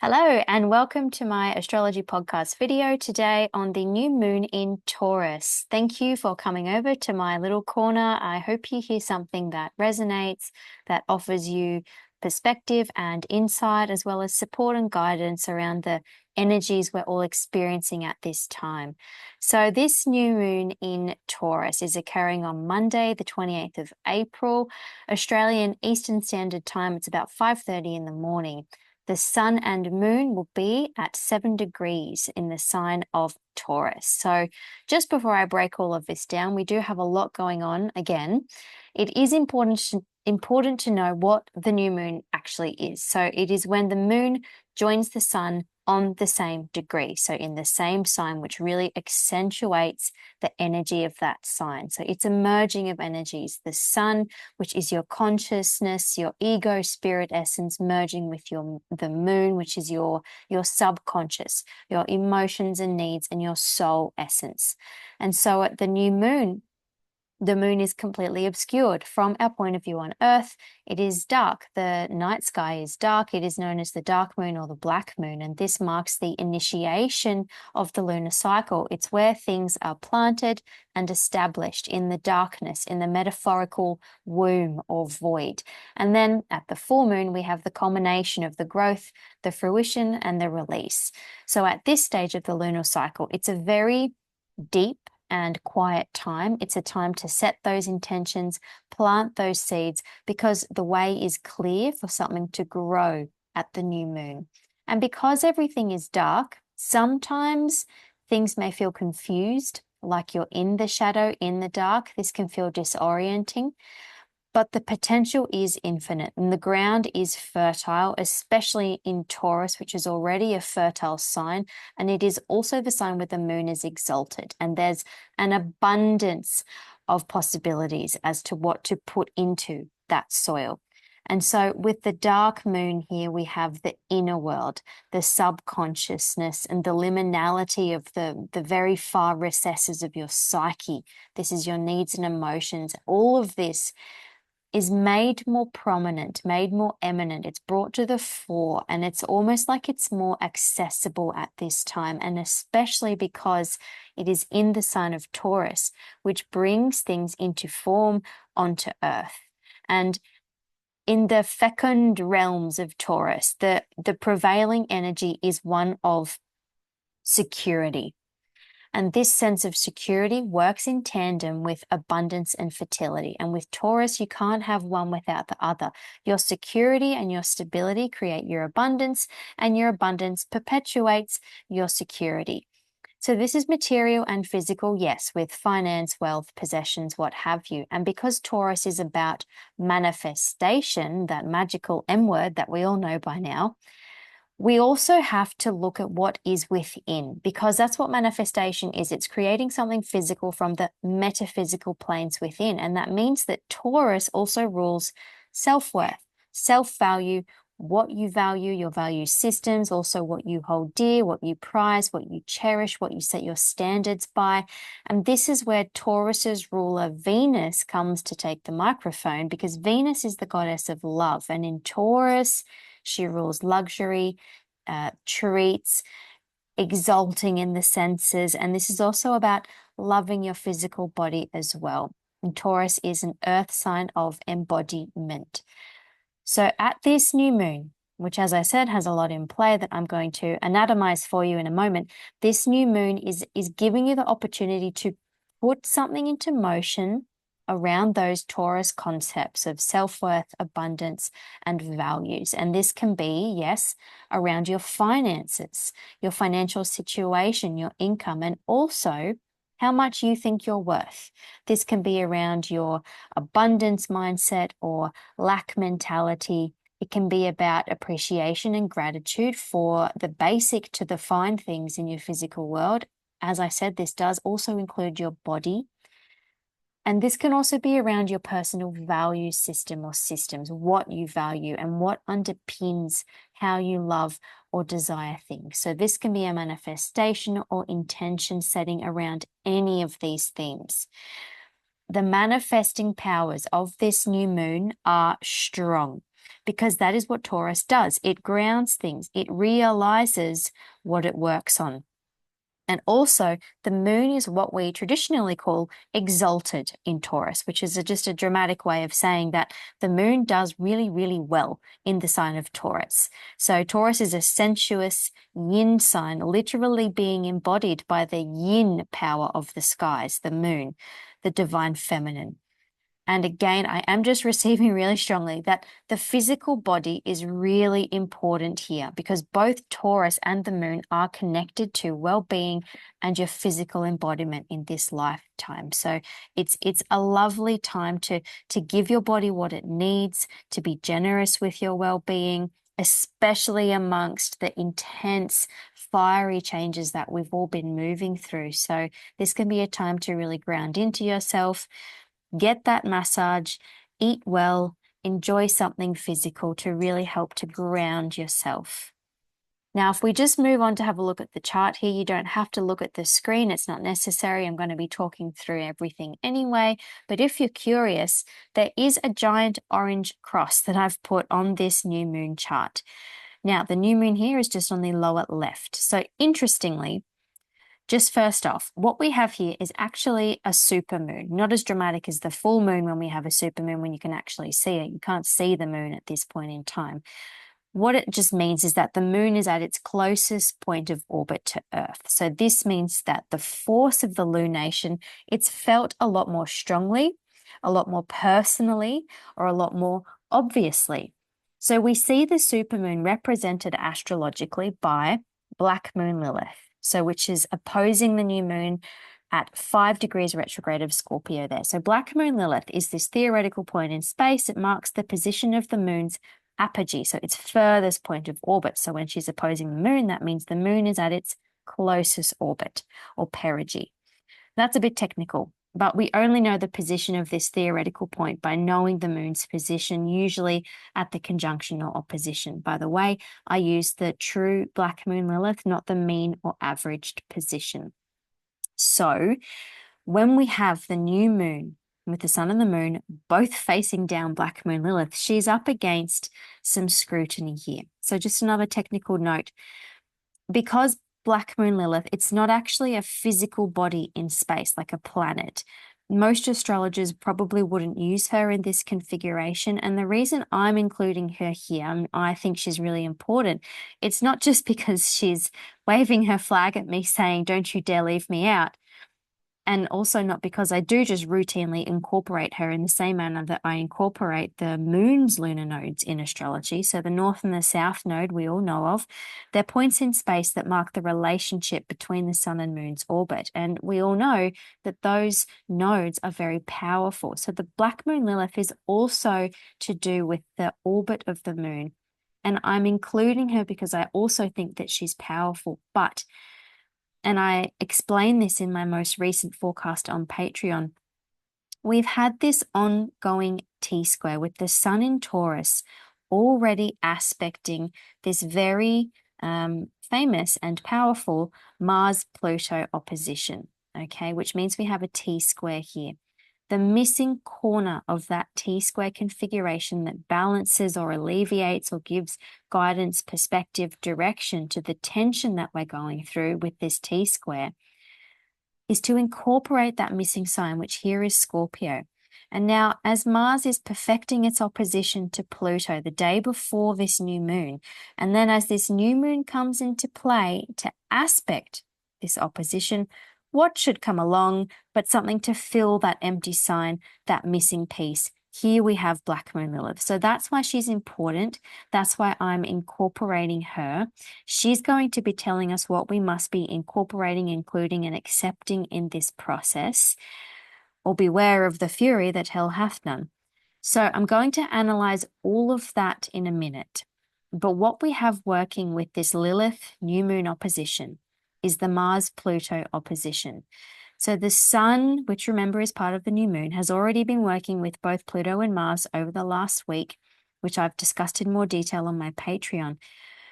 Hello and welcome to my astrology podcast video today on the new moon in Taurus. Thank you for coming over to my little corner. I hope you hear something that resonates, that offers you perspective and insight, as well as support and guidance around the energies we're all experiencing at this time. So this new moon in Taurus is occurring on Monday, the 28th of April, Australian Eastern Standard Time. It's about 5:30 in the morning. The sun and moon will be at 7 degrees in the sign of Taurus. So just before I break all of this down, we do have a lot going on again. It is important to know what the new moon actually is. So it is when the moon joins the sun on the same degree, so in the same sign, which really accentuates the energy of that sign. So it's a merging of energies. The sun, which is your consciousness, your ego, spirit essence, merging with the moon, which is your subconscious, your emotions and needs, and your soul essence. And so at the new moon, the moon is completely obscured. From our point of view on Earth, it is dark. The night sky is dark. It is known as the dark moon or the black moon, and this marks the initiation of the lunar cycle. It's where things are planted and established in the darkness, in the metaphorical womb or void. And then at the full moon, we have the culmination of the growth, the fruition, and the release. So at this stage of the lunar cycle, it's a very deep and quiet time. It's a time to set those intentions, plant those seeds, because the way is clear for something to grow at the new moon. And because everything is dark, sometimes things may feel confused, like you're in the shadow, in the dark. This can feel disorienting. But the potential is infinite and the ground is fertile, especially in Taurus, which is already a fertile sign. And it is also the sign where the moon is exalted. And there's an abundance of possibilities as to what to put into that soil. And so with the dark moon here, we have the inner world, the subconsciousness, and the liminality of the very far recesses of your psyche. This is your needs and emotions. All of this is made more prominent, made more eminent. It's brought to the fore, and it's almost like it's more accessible at this time, and especially because it is in the sign of Taurus, which brings things into form onto Earth. And in the fecund realms of Taurus, the prevailing energy is one of security. And this sense of security works in tandem with abundance and fertility. And with Taurus, you can't have one without the other. Your security and your stability create your abundance, and your abundance perpetuates your security. So this is material and physical, yes, with finance, wealth, possessions, what have you. And because Taurus is about manifestation, that magical M word that we all know by now, we also have to look at what is within, because that's what manifestation is. It's creating something physical from the metaphysical planes within. And that means that Taurus also rules self-worth, self-value, what you value, your value systems, also what you hold dear, what you prize, what you cherish, what you set your standards by. And this is where Taurus's ruler Venus comes to take the microphone, because Venus is the goddess of love. And in Taurus, she rules luxury, treats, exalting in the senses. And this is also about loving your physical body as well. And Taurus is an earth sign of embodiment. So at this new moon, which, as I said, has a lot in play that I'm going to anatomize for you in a moment, this new moon is giving you the opportunity to put something into motion around those Taurus concepts of self-worth, abundance, and values. And this can be, yes, around your finances, your financial situation, your income, and also how much you think you're worth. This can be around your abundance mindset or lack mentality. It can be about appreciation and gratitude for the basic to the fine things in your physical world. As I said, this does also include your body. And this can also be around your personal value system or systems, what you value and what underpins how you love or desire things. So this can be a manifestation or intention setting around any of these themes. The manifesting powers of this new moon are strong. because that is what Taurus does. It grounds things. It realizes what it works on. And also, the moon is what we traditionally call exalted in Taurus, which is just a dramatic way of saying that the moon does really, really well in the sign of Taurus. So Taurus is a sensuous yin sign, literally being embodied by the yin power of the skies, the moon, the divine feminine. And again, I am just receiving really strongly that the physical body is really important here, because both Taurus and the moon are connected to well-being and your physical embodiment in this lifetime. So it's a lovely time to give your body what it needs, to be generous with your well-being, especially amongst the intense, fiery changes that we've all been moving through. So this can be a time to really ground into yourself, get that massage, eat well, enjoy something physical to really help to ground yourself. Now, if we just move on to have a look at the chart here, you don't have to look at the screen. It's not necessary. I'm going to be talking through everything anyway. But if you're curious, there is a giant orange cross that I've put on this new moon chart. Now, the new moon here is just on the lower left. So interestingly, just first off, what we have here is actually a supermoon, not as dramatic as the full moon when we have a supermoon when you can actually see it. You can't see the moon at this point in time. What it just means is that the moon is at its closest point of orbit to Earth. So this means that the force of the lunation, it's felt a lot more strongly, a lot more personally, or a lot more obviously. So we see the supermoon represented astrologically by Black Moon Lilith, so which is opposing the new moon at 5 degrees retrograde of Scorpio there. So Black Moon Lilith is this theoretical point in space. It marks the position of the moon's apogee, so its furthest point of orbit. So when she's opposing the moon, that means the moon is at its closest orbit or perigee. That's a bit technical, but we only know the position of this theoretical point by knowing the moon's position, usually at the conjunction or opposition. By the way, I use the true Black Moon Lilith, not the mean or averaged position. So when we have the new moon with the sun and the moon both facing down Black Moon Lilith, she's up against some scrutiny here. So just another technical note, because Black Moon Lilith, it's not actually a physical body in space like a planet. Most astrologers probably wouldn't use her in this configuration. And the reason I'm including her here, I think she's really important. It's not just because she's waving her flag at me saying, "Don't you dare leave me out." And also not because I do just routinely incorporate her in the same manner that I incorporate the moon's lunar nodes in astrology. So the north and the south node we all know of, they're points in space that mark the relationship between the sun and moon's orbit. And we all know that those nodes are very powerful. So the Black Moon Lilith is also to do with the orbit of the moon. And I'm including her because I also think that she's powerful, and I explain this in my most recent forecast on Patreon, we've had this ongoing T-square with the sun in Taurus already aspecting this very famous and powerful Mars-Pluto opposition, okay, which means we have a T-square here. The missing corner of that T-square configuration that balances or alleviates or gives guidance, perspective, direction to the tension that we're going through with this T-square is to incorporate that missing sign, which here is Scorpio. And now, as Mars is perfecting its opposition to Pluto the day before this new moon, and then as this new moon comes into play to aspect this opposition, what should come along but something to fill that empty sign, that missing piece? Here we have Black Moon Lilith. So that's why she's important. That's why I'm incorporating her. She's going to be telling us what we must be incorporating, including, and accepting in this process. Or beware of the fury that hell hath none. So I'm going to analyze all of that in a minute. But what we have working with this Lilith new moon opposition is the Mars-Pluto opposition. So the sun, which remember is part of the new moon, has already been working with both Pluto and Mars over the last week, which I've discussed in more detail on my Patreon.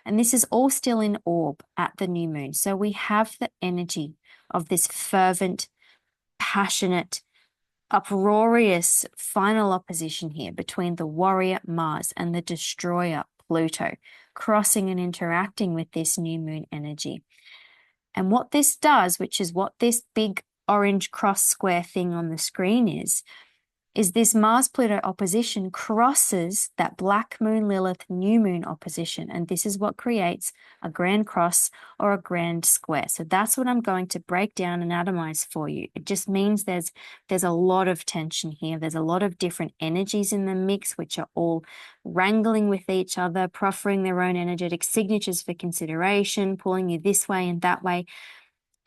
And this is all still in orb at the new moon. So we have the energy of this fervent, passionate, uproarious final opposition here between the warrior Mars and the destroyer Pluto, crossing and interacting with this new moon energy. And what this does, which is what this big orange cross square thing on the screen is this Mars-Pluto opposition crosses that Black Moon Lilith new moon opposition. And this is what creates a grand cross or a grand square. So that's what I'm going to break down and atomize for you. It just means there's a lot of tension here. There's a lot of different energies in the mix, which are all wrangling with each other, proffering their own energetic signatures for consideration, pulling you this way and that way.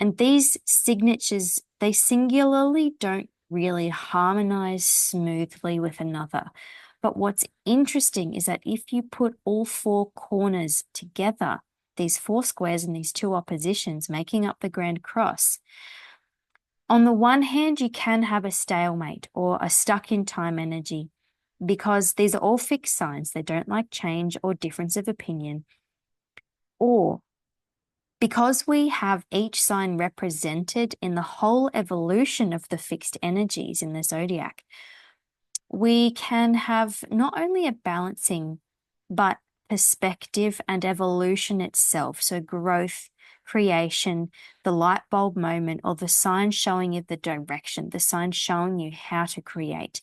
And these signatures, they singularly don't really harmonize smoothly with another. But what's interesting is that if you put all four corners together, these four squares and these two oppositions making up the grand cross, on the one hand, you can have a stalemate or a stuck in time energy because these are all fixed signs. They don't like change or difference of opinion. Or because we have each sign represented in the whole evolution of the fixed energies in the zodiac, we can have not only a balancing, but perspective and evolution itself. So growth, creation, the light bulb moment, or the sign showing you the direction, the sign showing you how to create.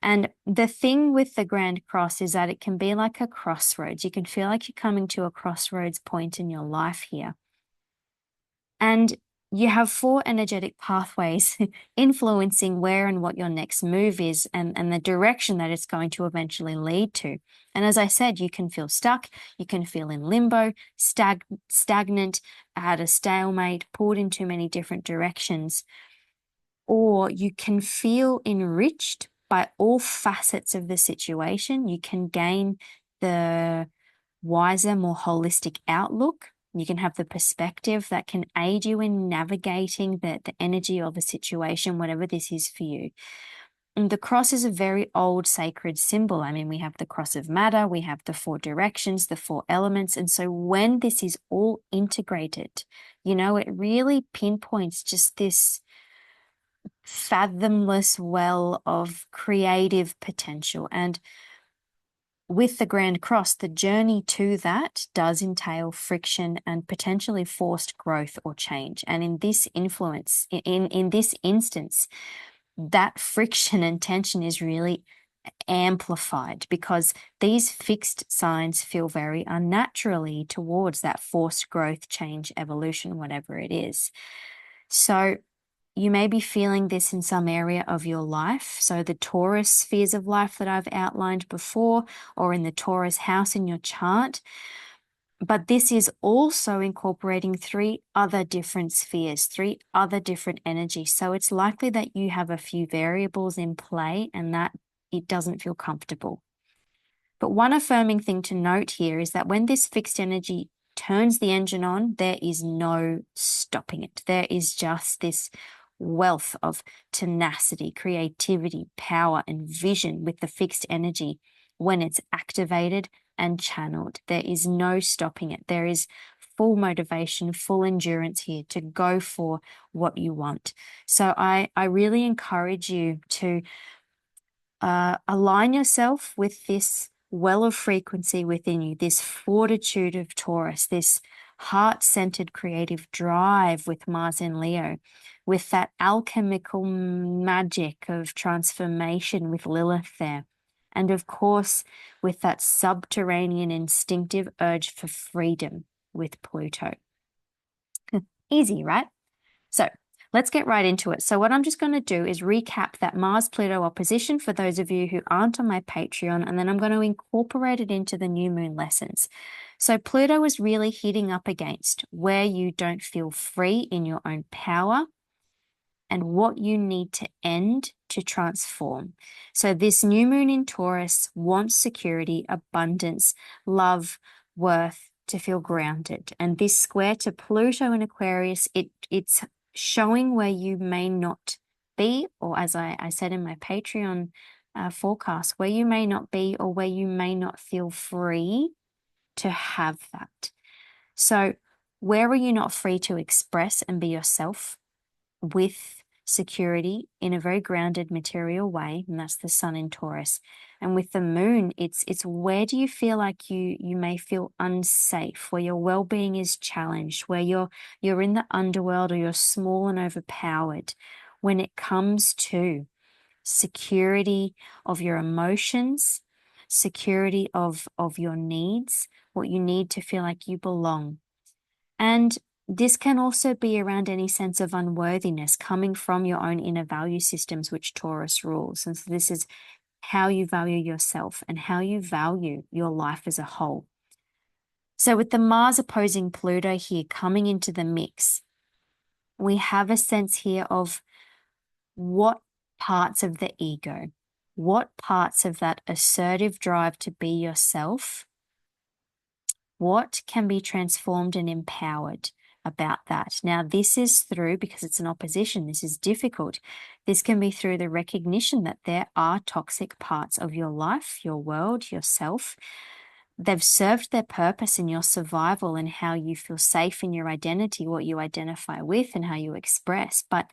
And the thing with the Grand Cross is that it can be like a crossroads. You can feel like you're coming to a crossroads point in your life here. And you have four energetic pathways influencing where and what your next move is and the direction that it's going to eventually lead to. And as I said, you can feel stuck, you can feel in limbo, stagnant, at a stalemate, pulled in too many different directions, or you can feel enriched by all facets of the situation. You can gain the wiser, more holistic outlook. You can have the perspective that can aid you in navigating the energy of a situation, whatever this is for you. And the cross is a very old sacred symbol. I mean, we have the cross of matter, we have the four directions, the four elements. And so when this is all integrated, it really pinpoints just this fathomless well of creative potential. And with the Grand Cross, the journey to that does entail friction and potentially forced growth or change. And in this in this instance, that friction and tension is really amplified because these fixed signs feel very unnaturally towards that forced growth, change, evolution, whatever it is. So you may be feeling this in some area of your life. So the Taurus spheres of life that I've outlined before, or in the Taurus house in your chart. But this is also incorporating three other different spheres, three other different energies. So it's likely that you have a few variables in play and that it doesn't feel comfortable. But one affirming thing to note here is that when this fixed energy turns the engine on, there is no stopping it. There is just this wealth of tenacity, creativity, power, and vision with the fixed energy when it's activated and channeled. There is no stopping it. There is full motivation, full endurance here to go for what you want. So I really encourage you to align yourself with this well of frequency within you, this fortitude of Taurus, this heart-centered creative drive with Mars in Leo, with that alchemical magic of transformation with Lilith there. And of course, with that subterranean instinctive urge for freedom with Pluto. Easy, right? So let's get right into it. So what I'm just going to do is recap that Mars-Pluto opposition for those of you who aren't on my Patreon, and then I'm going to incorporate it into the new moon lessons. So Pluto is really hitting up against where you don't feel free in your own power and what you need to end to transform. So this new moon in Taurus wants security, abundance, love, worth, to feel grounded. And this square to Pluto in Aquarius, it's showing where you may not be, or as I said in my Patreon forecast, where you may not be or where you may not feel free to have that. So where are you not free to express and be yourself with security in a very grounded material way, and that's the sun in Taurus. And with the moon, it's where do you feel like you may feel unsafe, where your well-being is challenged, where you're in the underworld, or you're small and overpowered when it comes to security of your emotions, security of your needs, what you need to feel like you belong. And this can also be around any sense of unworthiness coming from your own inner value systems, which Taurus rules. And so this is how you value yourself and how you value your life as a whole. So with the Mars opposing Pluto here coming into the mix, we have a sense here of what parts of the ego, what parts of that assertive drive to be yourself, what can be transformed and empowered about that. Now, this is through, because it's an opposition, this is difficult. This can be through the recognition that there are toxic parts of your life, your world, yourself. They've served their purpose in your survival and how you feel safe in your identity, what you identify with and how you express. But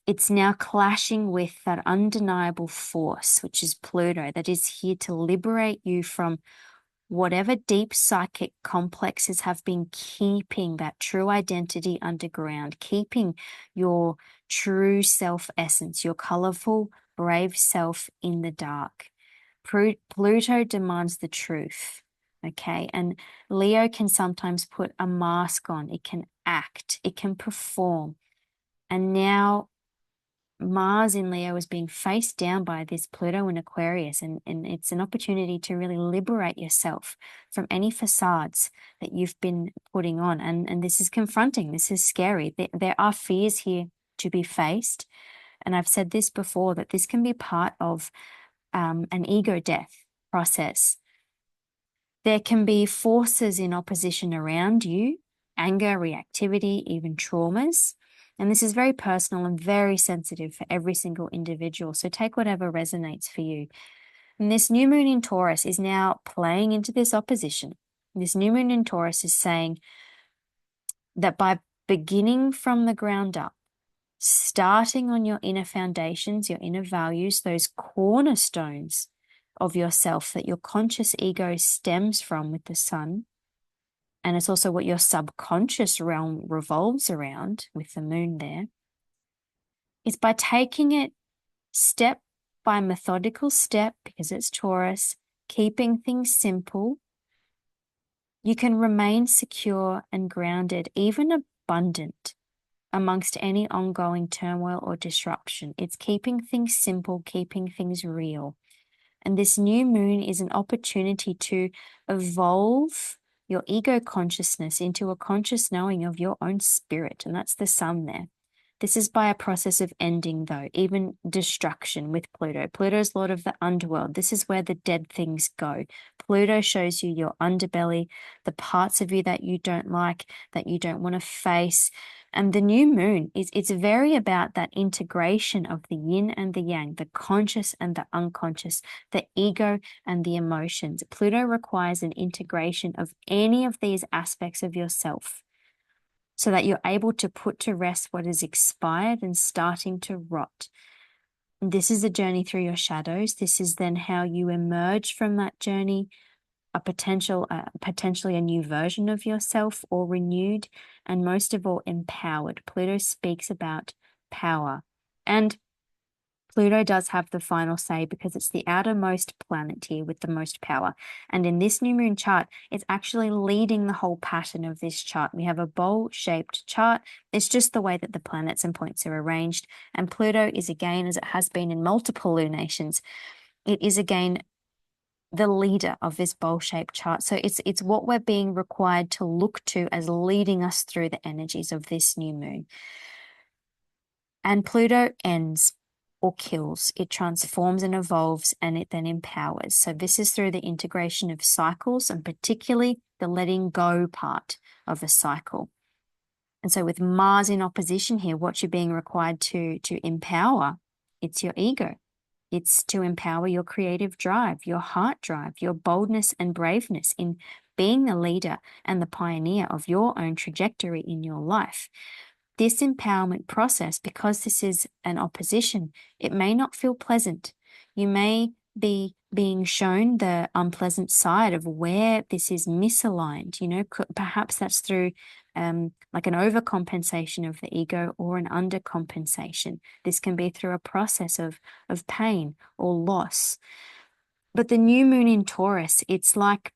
it's now clashing with that undeniable force, which is Pluto, that is here to liberate you from whatever deep psychic complexes have been keeping that true identity underground, keeping your true self essence, your colorful, brave self in the dark. Pluto demands the truth, okay? And Leo can sometimes put a mask on. It can act, it can perform. And now Mars in Leo is being faced down by this Pluto in Aquarius, and it's an opportunity to really liberate yourself from any facades that you've been putting on. And this is confronting, this is scary. There are fears here to be faced. And I've said this before, that this can be part of an ego death process. There can be forces in opposition around you, anger, reactivity, even traumas. And this is very personal and very sensitive for every single individual. So take whatever resonates for you. And this new moon in Taurus is now playing into this opposition. This new moon in Taurus is saying that by beginning from the ground up, starting on your inner foundations, your inner values, those cornerstones of yourself that your conscious ego stems from with the sun, and it's also what your subconscious realm revolves around with the moon there. It's by taking it step by methodical step, because it's Taurus, keeping things simple, you can remain secure and grounded, even abundant amongst any ongoing turmoil or disruption. It's keeping things simple, keeping things real. And this new moon is an opportunity to evolve your ego consciousness into a conscious knowing of your own spirit. And that's the sun there. This is by a process of ending, though, even destruction with Pluto. Pluto's lord of the underworld. This is where the dead things go. Pluto shows you your underbelly, the parts of you that you don't like, that you don't want to face. And the new moon it's very about that integration of the yin and the yang, the conscious and the unconscious, the ego and the emotions. Pluto requires an integration of any of these aspects of yourself, so that you're able to put to rest what is expired and starting to rot. This is a journey through your shadows. This is then how you emerge from that journey, potentially a new version of yourself, or renewed, and most of all, empowered. Pluto speaks about power. And Pluto does have the final say, because it's the outermost planet here with the most power. And in this new moon chart, it's actually leading the whole pattern of this chart. We have a bowl-shaped chart. It's just the way that the planets and points are arranged. And Pluto is, again, as it has been in multiple lunations, it is again the leader of this bowl-shaped chart. So it's what we're being required to look to as leading us through the energies of this new moon. And Pluto ends or kills. It transforms and evolves, and it then empowers. So this is through the integration of cycles, and particularly the letting go part of a cycle. And so with Mars in opposition here, what you're being required to empower, it's your ego. It's to empower your creative drive, your heart drive, your boldness and braveness in being the leader and the pioneer of your own trajectory in your life. this empowerment process, because this is an opposition, it may not feel pleasant. You may be being shown the unpleasant side of where this is misaligned. Perhaps that's through like an overcompensation of the ego or an undercompensation. This can be through a process of pain or loss. But the new moon in Taurus, it's like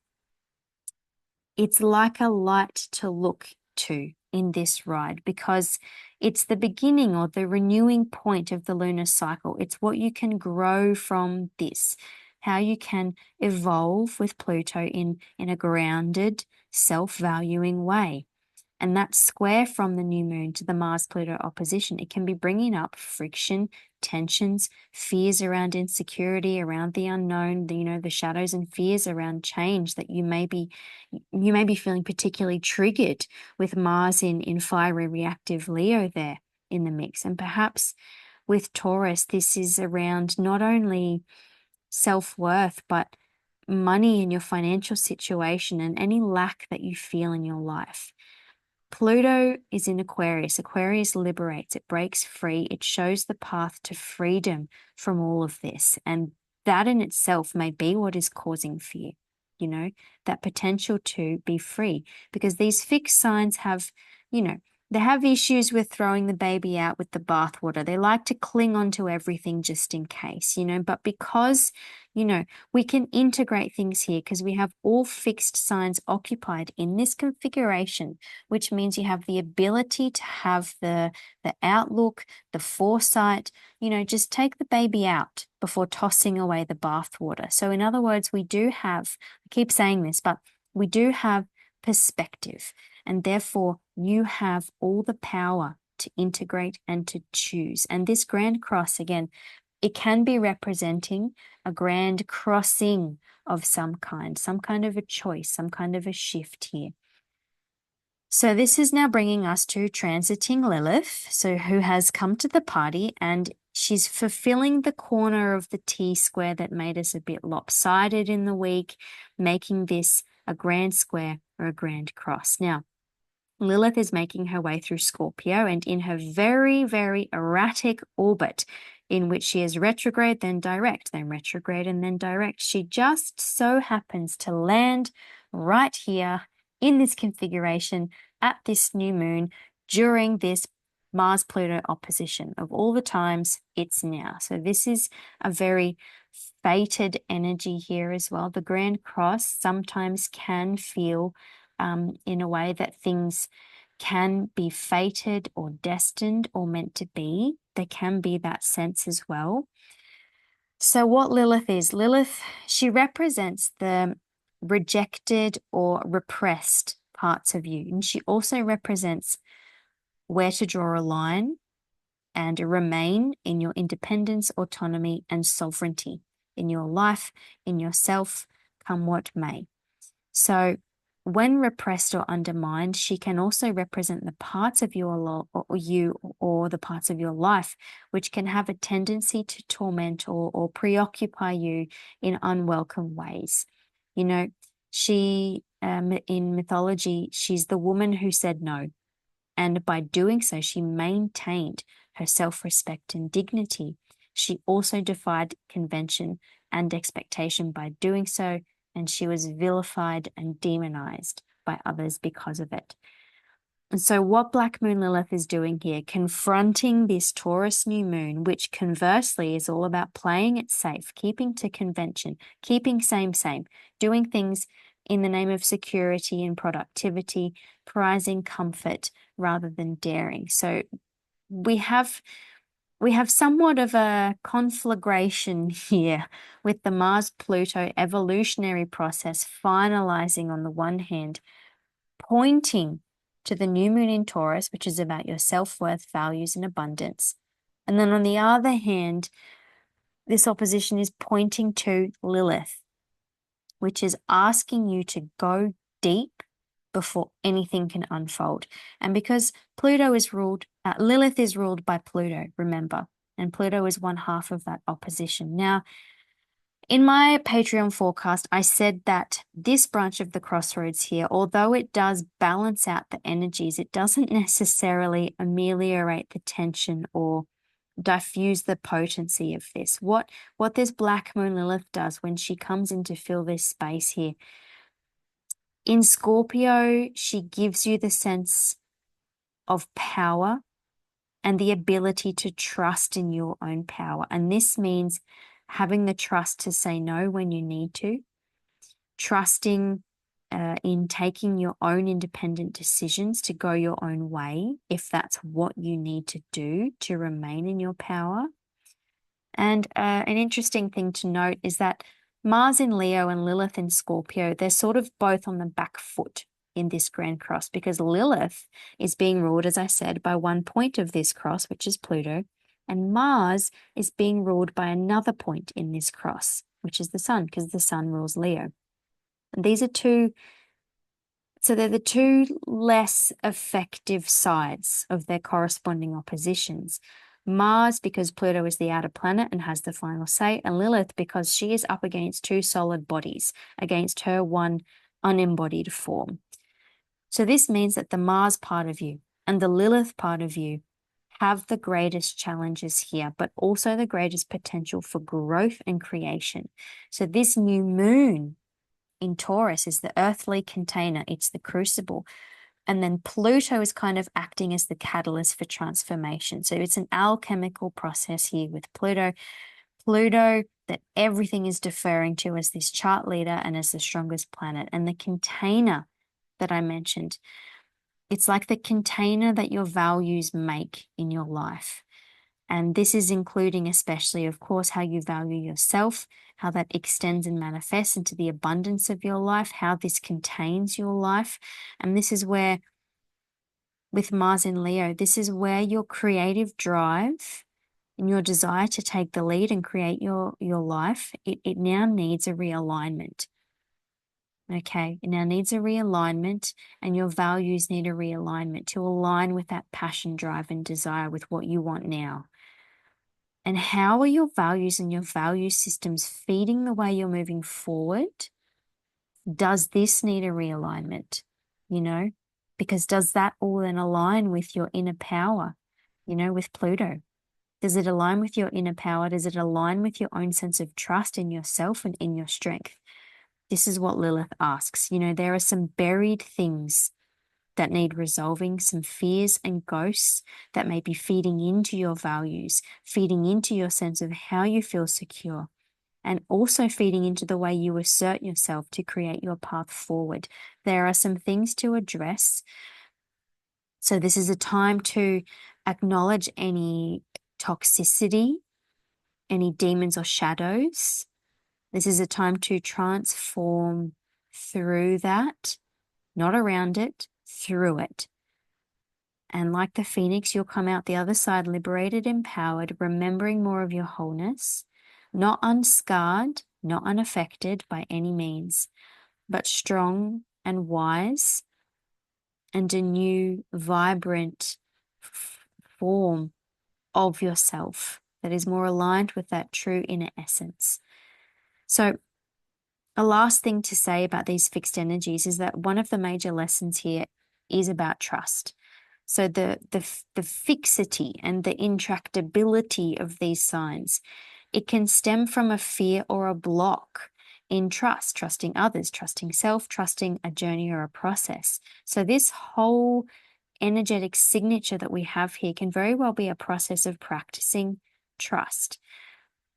a light to look to in this ride, because it's the beginning or the renewing point of the lunar cycle. It's what you can grow from this, how you can evolve with Pluto in a grounded, self-valuing way. And that square from the new moon to the Mars-Pluto opposition, it can be bringing up friction, tensions, fears around insecurity, around the unknown, the shadows and fears around change that you may be feeling particularly triggered with Mars in fiery reactive Leo there in the mix. And perhaps with Taurus, this is around not only self-worth, but money in your financial situation and any lack that you feel in your life. Pluto is in Aquarius. Aquarius liberates, it breaks free, it shows the path to freedom from all of this. And that in itself may be what is causing fear, that potential to be free. Because these fixed signs have, they have issues with throwing the baby out with the bathwater. They like to cling on to everything just in case, but because, we can integrate things here because we have all fixed signs occupied in this configuration, which means you have the ability to have the outlook, the foresight, just take the baby out before tossing away the bathwater. So in other words, we do have, I keep saying this, but we do have perspective, and therefore you have all the power to integrate and to choose. And this grand cross, again, it can be representing a grand crossing of some kind of a choice, some kind of a shift here. So this is now bringing us to transiting Lilith, so who has come to the party, and she's fulfilling the corner of the T-square that made us a bit lopsided in the week, making this a grand square or a grand cross. Now, Lilith is making her way through Scorpio, and in her very, very erratic orbit, in which she is retrograde, then direct, then retrograde, and then direct, she just so happens to land right here in this configuration at this new moon during this Mars-Pluto opposition. Of all the times, it's now. So this is a very fated energy here as well. The Grand Cross sometimes can feel in a way that things can be fated or destined or meant to be. There can be that sense as well. So what Lilith is, she represents the rejected or repressed parts of you. And she also represents where to draw a line and remain in your independence, autonomy, and sovereignty in your life, in yourself, come what may. So when repressed or undermined, she can also represent the parts of you or the parts of your life which can have a tendency to torment or preoccupy you in unwelcome ways. She, in mythology, she's the woman who said no. And by doing so, she maintained her self-respect and dignity. She also defied convention and expectation by doing so, and she was vilified and demonized by others because of it. And so what Black Moon Lilith is doing here, confronting this Taurus new moon, which conversely is all about playing it safe, keeping to convention, keeping same, doing things in the name of security and productivity, prizing comfort rather than daring. So we have somewhat of a conflagration here with the Mars-Pluto evolutionary process finalizing on the one hand, pointing to the new moon in Taurus, which is about your self-worth, values, and abundance. And then on the other hand, this opposition is pointing to Lilith, which is asking you to go deep before anything can unfold. And because Lilith is ruled by Pluto, remember, and Pluto is one half of that opposition. Now, In my Patreon forecast, I said that this branch of the crossroads here, although it does balance out the energies, it doesn't necessarily ameliorate the tension or diffuse the potency of this. What this Black Moon Lilith does when she comes in to fill this space here, in Scorpio, she gives you the sense of power and the ability to trust in your own power. And this means having the trust to say no when you need to, trusting in taking your own independent decisions to go your own way, if that's what you need to do to remain in your power. And an interesting thing to note is that Mars in Leo and Lilith in Scorpio, they're sort of both on the back foot in this grand cross, because Lilith is being ruled, as I said, by one point of this cross, which is Pluto, and Mars is being ruled by another point in this cross, which is the Sun, because the Sun rules Leo. And these are they're the two less effective sides of their corresponding oppositions. Mars, because Pluto is the outer planet and has the final say, and Lilith, because she is up against two solid bodies, against her one unembodied form. So this means that the Mars part of you and the Lilith part of you have the greatest challenges here, but also the greatest potential for growth and creation. So this new moon in Taurus is the earthly container, it's the crucible. And then Pluto is kind of acting as the catalyst for transformation. So it's an alchemical process here with Pluto. Pluto, that everything is deferring to as this chart leader and as the strongest planet. And the container that I mentioned, it's like the container that your values make in your life. And this is including especially, of course, how you value yourself, how that extends and manifests into the abundance of your life, how this contains your life. And this is where, with Mars in Leo, this is where your creative drive and your desire to take the lead and create your life, it now needs a realignment. Okay, it now needs a realignment, and your values need a realignment to align with that passion, drive, and desire with what you want now. And how are your values and your value systems feeding the way you're moving forward? Does this need a realignment? Because does that all then align with your inner power, with Pluto? Does it align with your inner power? Does it align with your own sense of trust in yourself and in your strength? This is what Lilith asks. There are some buried things that need resolving, some fears and ghosts that may be feeding into your values, feeding into your sense of how you feel secure, and also feeding into the way you assert yourself to create your path forward. There are some things to address. So this is a time to acknowledge any toxicity, any demons or shadows. This is a time to transform through that, not around it, through it. And like the phoenix, you'll come out the other side liberated, empowered, remembering more of your wholeness, not unscarred, not unaffected by any means, but strong and wise, and a new, vibrant form of yourself that is more aligned with that true inner essence. So a last thing to say about these fixed energies is that one of the major lessons here is about trust. So the fixity and the intractability of these signs, it can stem from a fear or a block in trust, trusting others, trusting self, trusting a journey or a process. So this whole energetic signature that we have here can very well be a process of practicing trust,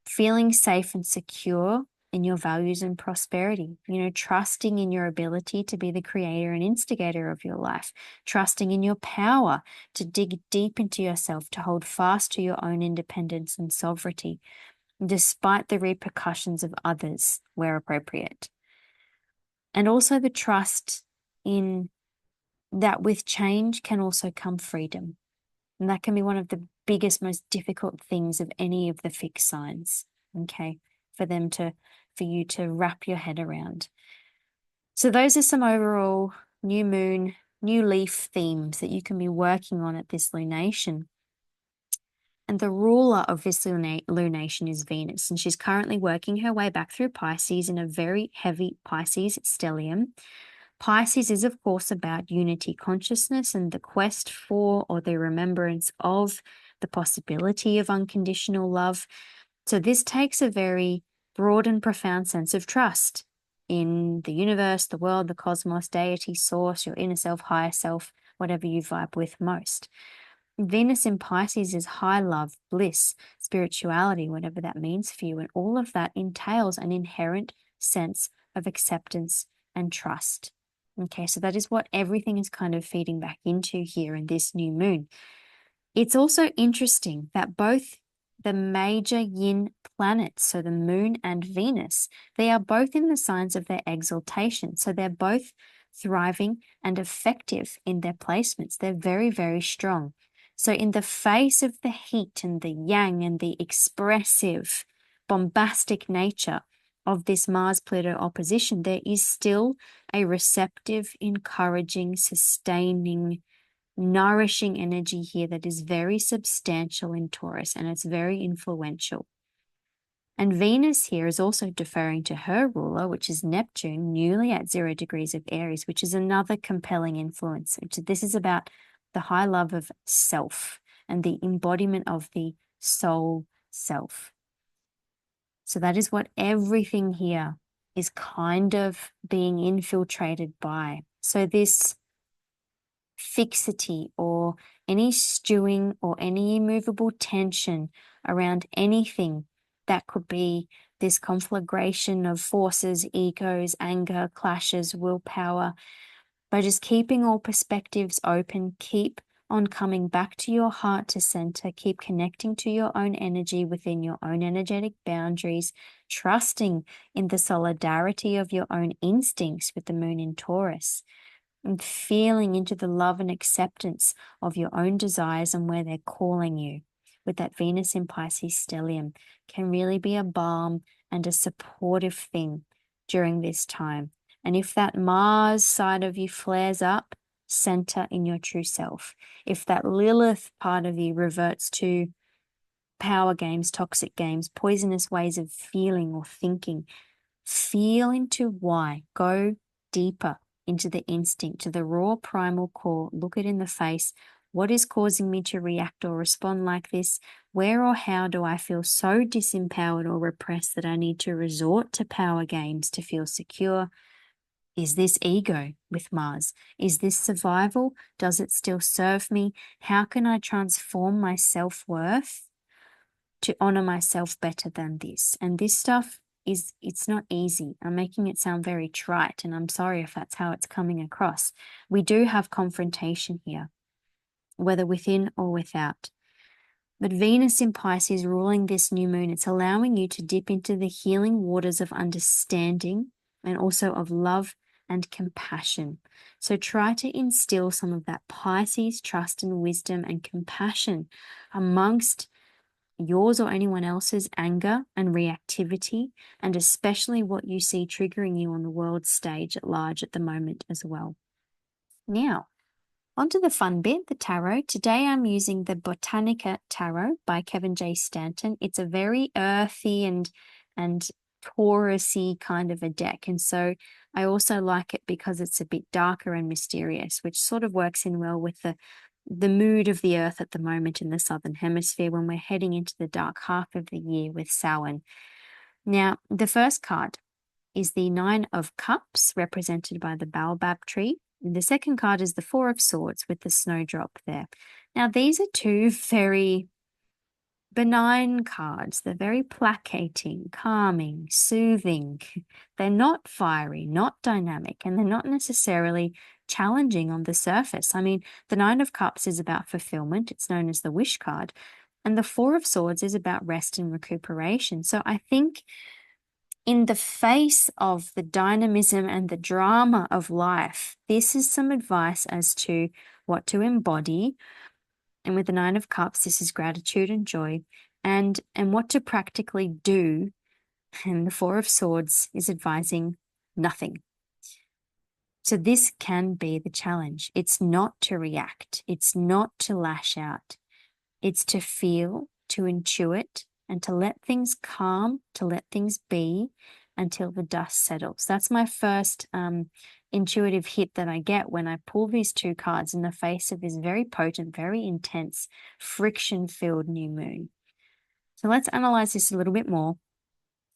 feeling safe and secure in your values and prosperity, trusting in your ability to be the creator and instigator of your life, trusting in your power to dig deep into yourself, to hold fast to your own independence and sovereignty, despite the repercussions of others where appropriate. And also the trust in that with change can also come freedom. And that can be one of the biggest, most difficult things of any of the fixed signs, okay, for you to wrap your head around. So those are some overall new moon, new leaf themes that you can be working on at this lunation. And the ruler of this lunation is Venus, and she's currently working her way back through Pisces in a very heavy Pisces stellium. Pisces is, of course, about unity consciousness and the quest for or the remembrance of the possibility of unconditional love. So this takes a very broad and profound sense of trust in the universe, the world, the cosmos, deity, source, your inner self, higher self, whatever you vibe with most. Venus in Pisces is high love, bliss, spirituality, whatever that means for you. And all of that entails an inherent sense of acceptance and trust. Okay, so that is what everything is kind of feeding back into here in this new moon. It's also interesting that both the major yin planets, so the moon and Venus, they are both in the signs of their exaltation. So they're both thriving and effective in their placements. They're very, very strong. So in the face of the heat and the yang and the expressive, bombastic nature of this Mars-Pluto opposition, there is still a receptive, encouraging, sustaining, nourishing energy here that is very substantial in Taurus, and it's very influential. And Venus here is also deferring to her ruler, which is Neptune, newly at 0 degrees of Aries, which is another compelling influence. This is about the high love of self and the embodiment of the soul self. So that is what everything here is kind of being infiltrated by. So this fixity or any stewing or any immovable tension around anything that could be this conflagration of forces, egos, anger, clashes, willpower. By just keeping all perspectives open, keep on coming back to your heart to center, keep connecting to your own energy within your own energetic boundaries, trusting in the solidarity of your own instincts with the moon in Taurus, and feeling into the love and acceptance of your own desires and where they're calling you with that Venus in Pisces stellium can really be a balm and a supportive thing during this time. And if that Mars side of you flares up, center in your true self. If that Lilith part of you reverts to power games, toxic games, poisonous ways of feeling or thinking, feel into why. Go deeper into the instinct, to the raw primal core. Look it in the face. What is causing me to react or respond like this? Where or how do I feel so disempowered or repressed that I need to resort to power games to feel secure? Is this ego with Mars? Is this survival? Does it still serve me? How can I transform my self-worth to honor myself better than this? And this stuff it's not easy. I'm making it sound very trite, and I'm sorry if that's how it's coming across. We do have confrontation here, whether within or without. But Venus in Pisces ruling this new moon, it's allowing you to dip into the healing waters of understanding and also of love and compassion. So try to instill some of that Pisces trust and wisdom and compassion amongst yours or anyone else's anger and reactivity, and especially what you see triggering you on the world stage at large at the moment as well. Now, onto the fun bit, the tarot. Today I'm using the Botanica Tarot by Kevin J. Stanton. It's a very earthy and Taurus-y kind of a deck, and so I also like it because it's a bit darker and mysterious, which sort of works in well with the mood of the earth at the moment in the southern hemisphere when we're heading into the dark half of the year with Samhain. Now, the first card is the 9 of Cups, represented by the baobab tree. And the second card is the 4 of Swords with the snowdrop there. Now, these are two very benign cards. They're very placating, calming, soothing. They're not fiery, not dynamic, and they're not necessarily challenging on the surface. I mean, the 9 of Cups is about fulfillment. It's known as the wish card. And the 4 of Swords is about rest and recuperation. So I think in the face of the dynamism and the drama of life, this is some advice as to what to embody. And with the 9 of Cups, this is gratitude and joy, and what to practically do. And the 4 of Swords is advising nothing. So this can be the challenge. It's not to react. It's not to lash out. It's to feel, to intuit, and to let things calm, to let things be until the dust settles. That's my first intuitive hit that I get when I pull these two cards in the face of this very potent, very intense, friction-filled new moon. So let's analyze this a little bit more.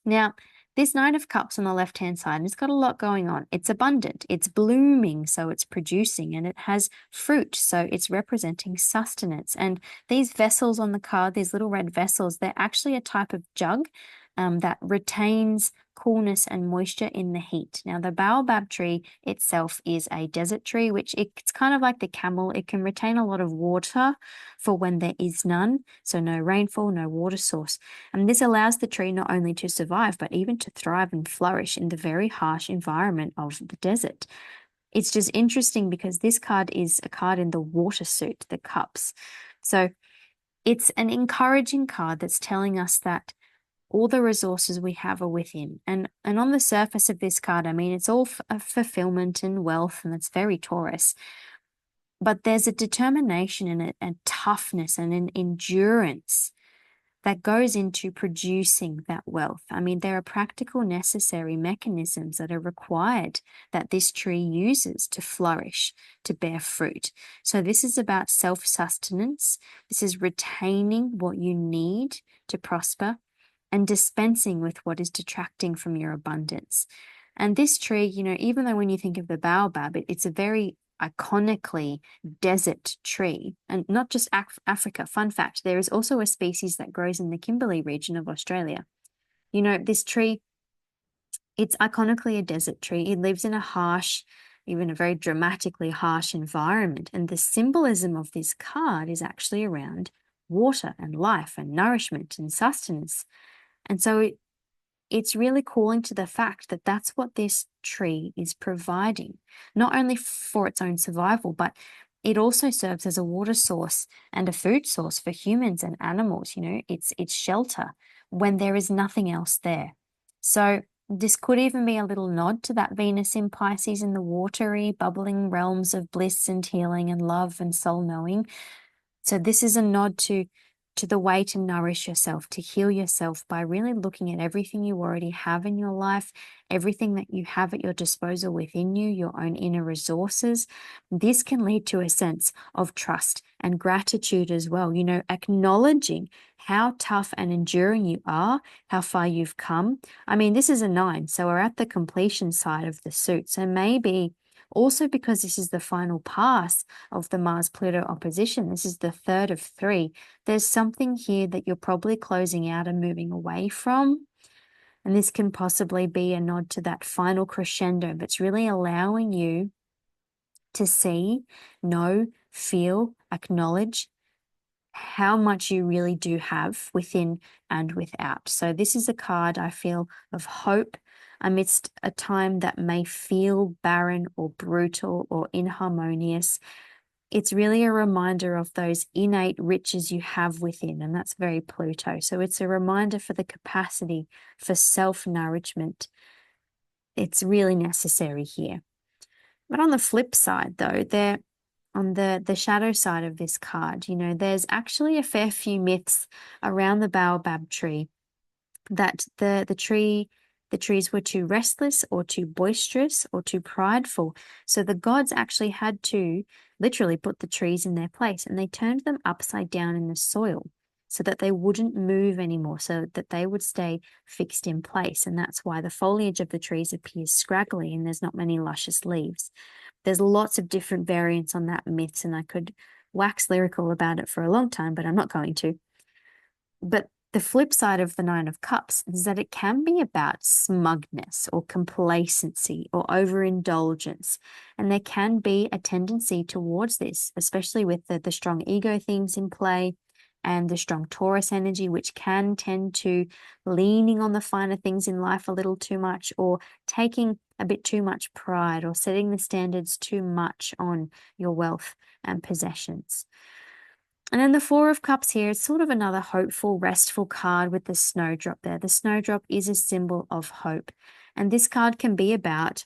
Now, this Nine of Cups on the left-hand side, it's got a lot going on. It's abundant, it's blooming, so it's producing, and it has fruit, so it's representing sustenance. And these vessels on the card, these little red vessels, they're actually a type of jug that retains coolness and moisture in the heat. Now, the baobab tree itself is a desert tree, which it's kind of like the camel. It can retain a lot of water for when there is none, so no rainfall, no water source. And this allows the tree not only to survive, but even to thrive and flourish in the very harsh environment of the desert. It's just interesting because this card is a card in the water suit, the cups. So it's an encouraging card that's telling us that all the resources we have are within. And on the surface of this card, I mean, it's all fulfillment and wealth, and it's very Taurus. But there's a determination and a toughness and an endurance that goes into producing that wealth. I mean, there are practical, necessary mechanisms that are required that this tree uses to flourish, to bear fruit. So this is about self-sustenance. This is retaining what you need to prosper and dispensing with what is detracting from your abundance. And this tree, you know, even though when you think of the baobab, it's a very iconically desert tree, and not just Africa. Fun fact, there is also a species that grows in the Kimberley region of Australia. You know, this tree, it's iconically a desert tree. It lives in a harsh, even a very dramatically harsh environment. And the symbolism of this card is actually around water and life and nourishment and sustenance. And so it's really calling to the fact that that's what this tree is providing, not only for its own survival, but it also serves as a water source and a food source for humans and animals. You know, it's shelter when there is nothing else there. So this could even be a little nod to that Venus in Pisces in the watery, bubbling realms of bliss and healing and love and soul knowing. So this is a nod to the way to nourish yourself, to heal yourself by really looking at everything you already have in your life, everything that you have at your disposal within you, your own inner resources. This can lead to a sense of trust and gratitude as well, you know, acknowledging how tough and enduring you are, how far you've come. I mean, this is a 9, so we're at the completion side of the suit. So maybe also because this is the final pass of the Mars-Pluto opposition, this is the third of 3, there's something here that you're probably closing out and moving away from. And this can possibly be a nod to that final crescendo that's really allowing you to see, know, feel, acknowledge how much you really do have within and without. So this is a card, I feel, of hope amidst a time that may feel barren or brutal or inharmonious. It's really a reminder of those innate riches you have within, and that's very Pluto. So it's a reminder for the capacity for self-nourishment. It's really necessary here. But on the flip side, though, on the shadow side of this card, you know, there's actually a fair few myths around the baobab tree that the trees were too restless or too boisterous or too prideful. So the gods actually had to literally put the trees in their place, and they turned them upside down in the soil so that they wouldn't move anymore, so that they would stay fixed in place. And that's why the foliage of the trees appears scraggly and there's not many luscious leaves. There's lots of different variants on that myth, and I could wax lyrical about it for a long time, but I'm not going to. But the flip side of the 9 of Cups is that it can be about smugness or complacency or overindulgence. And there can be a tendency towards this, especially with the strong ego themes in play and the strong Taurus energy, which can tend to leaning on the finer things in life a little too much, or taking a bit too much pride, or setting the standards too much on your wealth and possessions. And then the 4 of Cups here is sort of another hopeful, restful card with the snowdrop there. The snowdrop is a symbol of hope. And this card can be about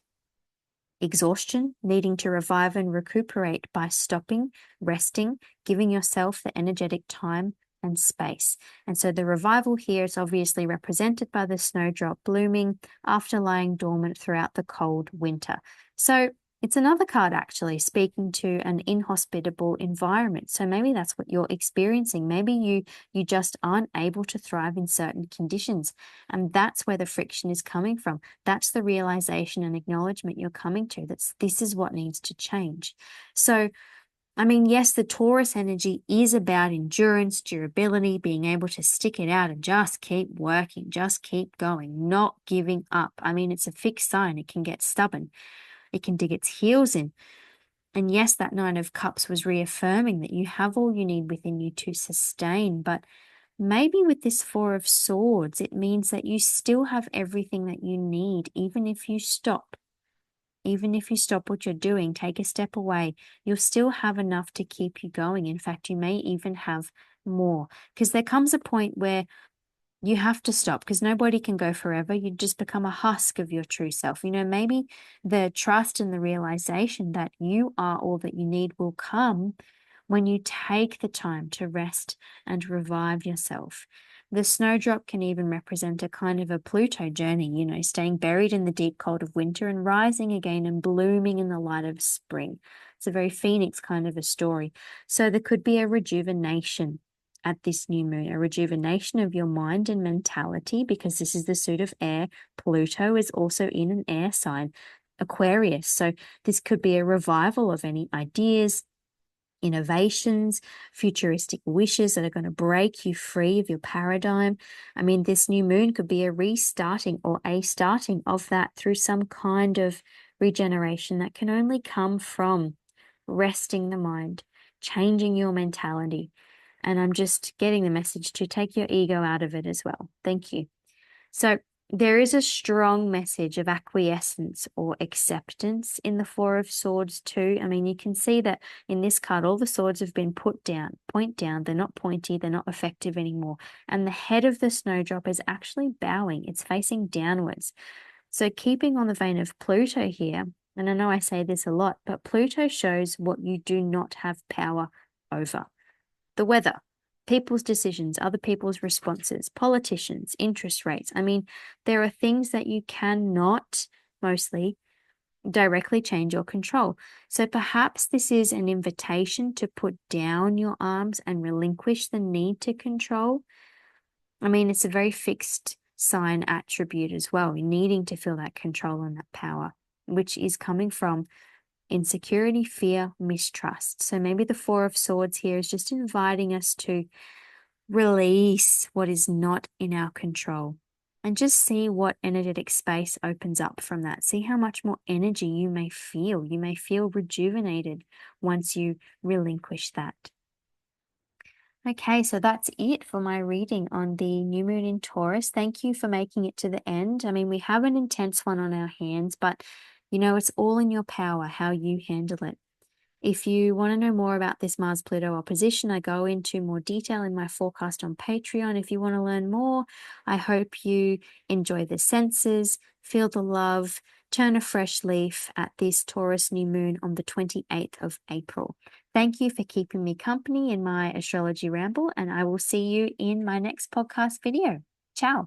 exhaustion, needing to revive and recuperate by stopping, resting, giving yourself the energetic time and space. And so the revival here is obviously represented by the snowdrop blooming after lying dormant throughout the cold winter. So it's another card actually speaking to an inhospitable environment. So maybe that's what you're experiencing. Maybe you just aren't able to thrive in certain conditions. And that's where the friction is coming from. That's the realization and acknowledgement you're coming to. This is what needs to change. So I mean, yes, the Taurus energy is about endurance, durability, being able to stick it out and just keep working, just keep going, not giving up. I mean, it's a fixed sign. It can get stubborn. It can dig its heels in. And yes, that Nine of Cups was reaffirming that you have all you need within you to sustain. But maybe with this Four of Swords, it means that you still have everything that you need, even if you stop. Even if you stop what you're doing, take a step away, you'll still have enough to keep you going. In fact, you may even have more, because there comes a point where you have to stop, because nobody can go forever. You just become a husk of your true self. You know, maybe the trust and the realization that you are all that you need will come when you take the time to rest and revive yourself. The snowdrop can even represent a kind of a Pluto journey, you know, staying buried in the deep cold of winter and rising again and blooming in the light of spring. It's a very phoenix kind of a story. So there could be a rejuvenation at this new moon, a rejuvenation of your mind and mentality, because this is the suit of air. Pluto is also in an air sign, Aquarius. So this could be a revival of any ideas, innovations, futuristic wishes that are going to break you free of your paradigm. I mean, this new moon could be a restarting or a starting of that through some kind of regeneration that can only come from resting the mind, changing your mentality. And I'm just getting the message to take your ego out of it as well. Thank you. So there is a strong message of acquiescence or acceptance in the Four of Swords too. I mean, you can see that in this card, all the swords have been put down, point down. They're not pointy. They're not effective anymore. And the head of the snowdrop is actually bowing. It's facing downwards. So keeping on the vein of Pluto here, and I know I say this a lot, but Pluto shows what you do not have power over. The weather, people's decisions, other people's responses, politicians, interest rates. I mean, there are things that you cannot mostly directly change or control. So perhaps this is an invitation to put down your arms and relinquish the need to control. I mean, it's a very fixed sign attribute as well, needing to feel that control and that power, which is coming from insecurity, fear, mistrust. So maybe the Four of Swords here is just inviting us to release what is not in our control and just see what energetic space opens up from that. See how much more energy you may feel. You may feel rejuvenated once you relinquish that. Okay, so that's it for my reading on the new moon in Taurus. Thank you for making it to the end. I mean, we have an intense one on our hands, but you know, it's all in your power how you handle it. If you want to know more about this Mars-Pluto opposition, I go into more detail in my forecast on Patreon. If you want to learn more, I hope you enjoy the senses, feel the love, turn a fresh leaf at this Taurus new moon on the 28th of April. Thank you for keeping me company in my astrology ramble, and I will see you in my next podcast video. Ciao.